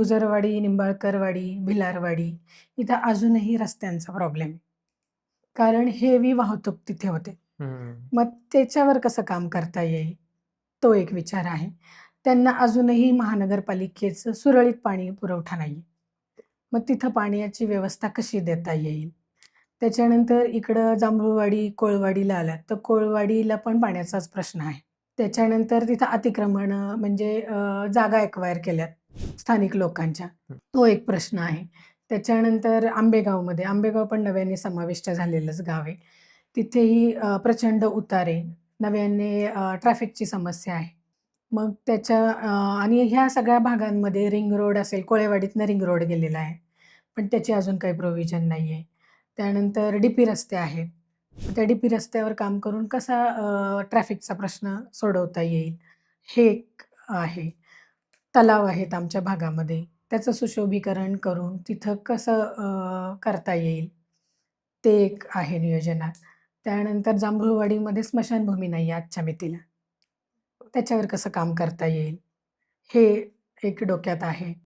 गुजरवाडी, निंबाळकरवाडी, भिलारवाडी इथं अजूनही रस्त्यांचा प्रॉब्लेम आहे. कारण हेवी वाहतूक तिथे होते. हं. मग त्याच्यावर कसं काम करता येईल? तो एक विचार आहे. त्यांना अजूनही महानगरपालिकेचं सुरळीत पाणी पुरवठा नाहीये. मग तिथं पाण्याची व्यवस्था कशी देता येईल? त्याच्यानंतर इकडं जांभूळवाडी, कोळवाडीला आलात, तर कोळवाडीला पण पाण्याचाच प्रश्न आहे. त्याच्यानंतर तिथं अतिक्रमण म्हणजे जागा एक्वायर केल्यात स्थानिक लोकांच्या. हं. तो एक प्रश्न आहे. त्याच्यानंतर आंबेगावमध्ये, आंबेगाव पण नव्याने समाविष्ट झालेलंच गाव आहे. तिथेही प्रचंड उतार नव्याने ट्रॅफिकची समस्या आहे. मग आणि ह्या सगळ्या भागांमध्ये रिंग रोड असेल, कोळेवाडीतनं रिंग रोड गेलेला आहे. पण त्याची अजून काही प्रोव्हिजन नाहीये. त्यानंतर डी-पी रस्ते आहेत. त्या डी-पी रस्त्यावर काम करून कसा ट्रॅफिकचा प्रश्न सोडवता येईल, हे एक आहे. तलाव आहेत आमच्या भागामध्ये, त्याचं सुशोभीकरण करून तिथं कसं करता येईल, ते एक आहे नियोजनात. त्यानंतर जांभूळवाडीमध्ये स्मशानभूमी नाहीये आजच्या मितीला. त्याच्यावर कसं काम करता येईल, हे एक डोक्यात आहे.